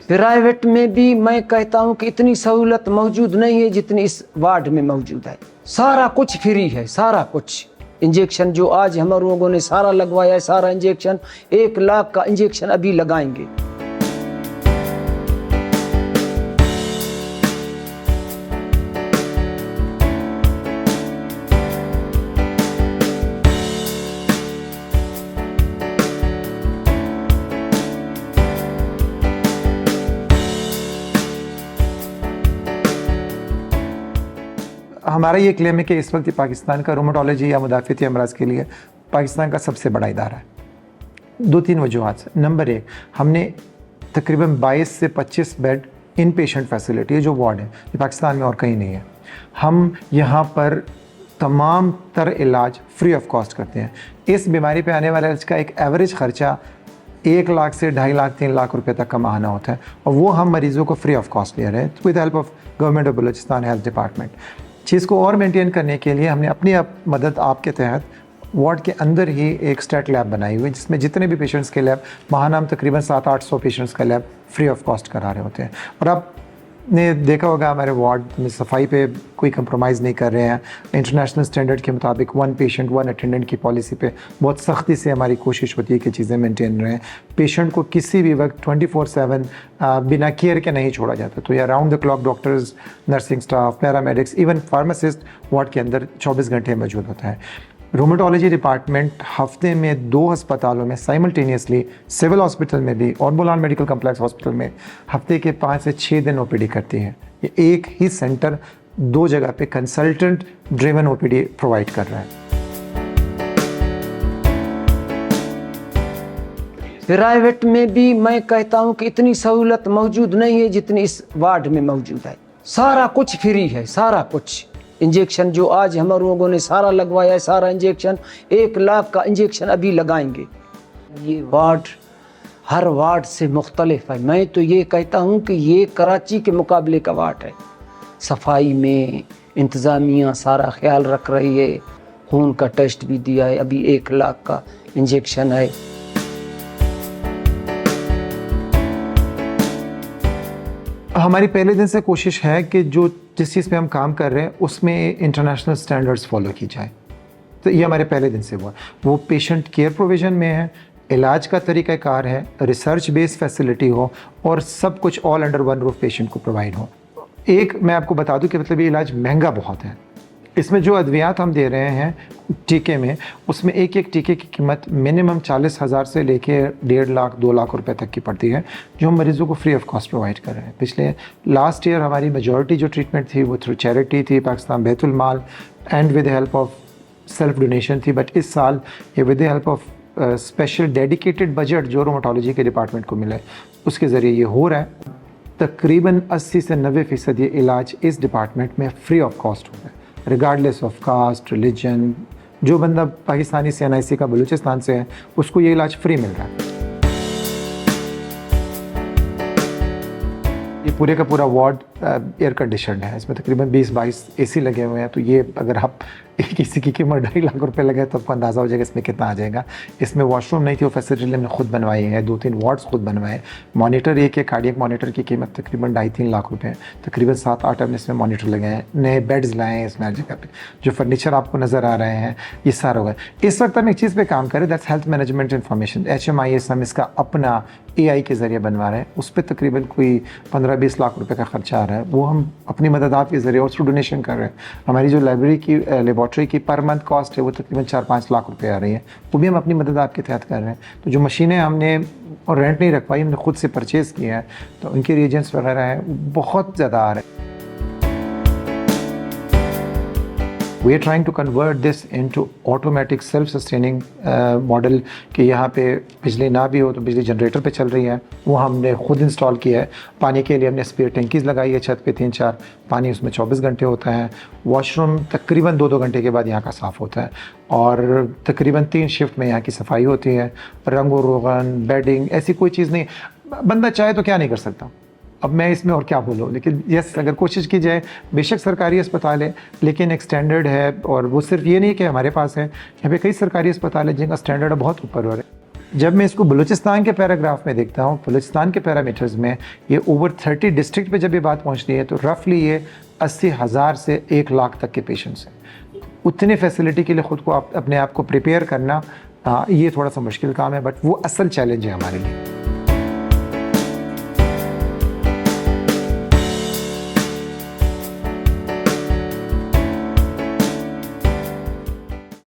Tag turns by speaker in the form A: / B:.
A: Private में भी मैं कहता हूं कि इतनी सहूलत मौजूद नहीं है जितनी इस वार्ड में मौजूद है। सारा कुछ फ्री है, सारा कुछ। इंजेक्शन जो आज हम लोगों ने सारा लगवाया है, सारा इंजेक्शन 1 लाख का इंजेक्शन अभी लगाएंगे।
B: हमारा ये क्लेम है कि इस वक्त पाकिस्तान का रोमेटोलॉजी या मुदाफ़ती अमराज के लिए पाकिस्तान का सबसे बड़ा इदारा है। 2-3 वजूहात से। नंबर 1, हमने तकरीबन 22 से 25 बेड इन पेशेंट फैसिलिटी है जो वार्ड है, ये पाकिस्तान में और कहीं नहीं है। हम यहाँ पर तमाम तर इलाज फ्री ऑफ कॉस्ट करते हैं। इस बीमारी पे आने वाले इलाज का एक एवरेज ख़र्चा 1 लाख से 2.5 लाख 3 लाख रुपए तक का माहाना होता है, और वो हम मरीज़ों को फ्री ऑफ कॉस्ट ले रहे हैं with help of government of Balochistan health department. चीज़ को और मेंटेन करने के लिए हमने अपनी मदद आपके तहत वार्ड के अंदर ही एक स्टेट लैब बनाई हुई है, जिसमें जितने भी पेशेंट्स के लैब, माहाना हम तकरीबन 700-800 पेशेंट्स का लैब फ्री ऑफ कॉस्ट करा रहे होते हैं। और आपने देखा होगा हमारे वार्ड में सफाई पे कोई कंप्रोमाइज़ नहीं कर रहे हैं। इंटरनेशनल स्टैंडर्ड के मुताबिक 1 पेशेंट 1 अटेंडेंट की पॉलिसी पे बहुत सख्ती से हमारी कोशिश होती है कि चीज़ें मेंटेन रहें। पेशेंट को किसी भी वक्त 24/7 बिना केयर के नहीं छोड़ा जाता। तो ये round the clock doctors, nursing staff, paramedics, even pharmacist ward के अंदर 24 घंटे मौजूद होता है। रोमेटोलॉजी डिपार्टमेंट हफ्ते में 2 अस्पतालों में साइमल्टेनियसली, सिविल हॉस्पिटल में भी और बुलान मेडिकल कम्प्लेक्स हॉस्पिटल में हफ्ते के 5 से 6 दिन ओपीडी करती है। ये एक ही सेंटर 2 जगह पे कंसल्टेंट ड्रिवन ओपीडी प्रोवाइड कर रहा है।
A: प्राइवेट में भी मैं कहता हूं कि इतनी सहूलत मौजूद नहीं है जितनी इस वार्ड में मौजूद है। सारा कुछ फ्री है, सारा कुछ। इंजेक्शन जो आज हम लोगों ने सारा लगवाया है, सारा इंजेक्शन 1 लाख का इंजेक्शन अभी लगाएंगे। ये वार्ड हर वार्ड से मुख्तलिफ है। मैं तो ये कहता हूँ कि ये कराची के मुकाबले का वार्ड है। सफाई में इंतज़ामिया सारा ख्याल रख रही है। खून का टेस्ट भी दिया है, अभी 1 लाख का इंजेक्शन है।
B: हमारी पहले दिन से कोशिश है कि जिस चीज़ पे हम काम कर रहे हैं उसमें इंटरनेशनल स्टैंडर्ड्स फॉलो की जाए। तो ये हमारे पहले दिन से हुआ। वो पेशेंट केयर प्रोविज़न में है, इलाज का तरीक़ाकार है, रिसर्च बेस्ड फैसिलिटी हो, और सब कुछ all under one roof patient को प्रोवाइड हो। एक मैं आपको बता दूं कि मतलब ये इलाज महंगा बहुत है। इसमें जो अद्वियात हम दे रहे हैं टीके में, उसमें एक टीके की कीमत मिनिमम 40,000 से लेके 1.5 लाख 2 लाख रुपए तक की पड़ती है, जो हम मरीज़ों को फ्री ऑफ कॉस्ट प्रोवाइड कर रहे हैं। पिछले लास्ट ईयर हमारी मेजॉरिटी जो ट्रीटमेंट थी वो थ्रू चैरिटी थी, Pakistan Baitul Mal and with help of self donation थी। बट इस साल ये with help of special dedicated budget जो रोमेटोलॉजी के डिपार्टमेंट को मिला है, उसके ज़रिए ये हो रहा है। तकरीबन 80 से 90% ये इलाज इस डिपार्टमेंट में फ्री ऑफ कॉस्ट हो रहा है, रिगार्डलेस ऑफ कास्ट, रिलीजन। जो बंदा पाकिस्तानी से NIC का बलूचिस्तान से है, उसको ये इलाज फ्री मिल रहा है। ये पूरे का पूरा वार्ड एयर कंडीशनड है। इसमें तकरीबन 20-22 AC लगे हुए हैं। तो ये अगर आप किसी की कीमत 2.5 लाख रुपए लगे तो आपको अंदाज़ा हो जाएगा इसमें कितना आ जाएगा। इसमें वॉशरूम नहीं थी, वो फैसिलिटी हमने खुद बनवाई है। 2-3 वार्ड्स खुद बनवाए। मॉनिटर, एक कार्डियक मॉनिटर की कीमत तकरीबन 2.5-3 लाख रुपए है। तकरीबन 7-8 हमने इसमें मॉनिटर लगे हैं। नए बेड्स लाए हैं इसमें हर जगह पे। जो फर्नीचर आपको नज़र आ रहे हैं ये सारा होगा। इस वक्त हम एक चीज़ पे काम करें, that's health management information. HMIS हम इसका अपना AI के ज़रिए बनवा रहे हैं। उस पर तकरीबन कोई 15-20 लाख रुपए का खर्चा आ रहा है। वो हम अपनी मदद आपके ज़रिए और थ्रू डोनेशन कर रहे हैं। हमारी जो लाइब्रेरी की लेबॉर्ट्री की पर मंथ कॉस्ट है वो तकरीबन 4-5 लाख रुपए आ रही है। वो भी हम अपनी मदद आपके तहत कर रहे हैं। तो जो मशीनें हमने और रेंट नहीं रखवाई, हमने खुद से परचेज़ किया है, तो उनके रिएजेंट्स वगैरह हैं बहुत ज़्यादा आ रहे हैं। We are trying to convert this into automatic self-sustaining model कि यहाँ पे बिजली ना भी हो तो बिजली जनरेटर पे चल रही है। वो हमने खुद इंस्टॉल किया है। पानी के लिए हमने स्पेयर टैंकीज़ लगाई है छत पे 3-4, पानी उसमें 24 घंटे होता है। वॉशरूम तकरीबन 2-2 घंटे के बाद यहाँ का साफ़ होता है, और तकरीबन 3 शिफ्ट में यहाँ की सफाई होती है। रंग व रोगन, बेडिंग, ऐसी कोई चीज़ नहीं। बंदा चाहे तो क्या नहीं कर सकता। अब मैं इसमें और क्या बोलूँ, लेकिन यस, अगर कोशिश की जाए, बेशक सरकारी अस्पताल है लेकिन एक स्टैंडर्ड है। और वो सिर्फ ये नहीं कि हमारे पास है, यहाँ पे कई सरकारी अस्पताल है जिनका स्टैंडर्ड बहुत ऊपर हो रहा है। जब मैं इसको बलूचिस्तान के पैराग्राफ में देखता हूँ, बलूचिस्तान के पैरामीटर्स में ये ओवर 30 डिस्ट्रिक्ट पे जब ये बात पहुँचती है तो रफली ये 80,000 से 1 लाख तक के पेशेंट्स हैं। उतने फैसिलिटी के लिए ख़ुद को अपने आप को प्रिपेयर करना ये थोड़ा सा मुश्किल काम है, बट वो असल चैलेंज है हमारे लिए।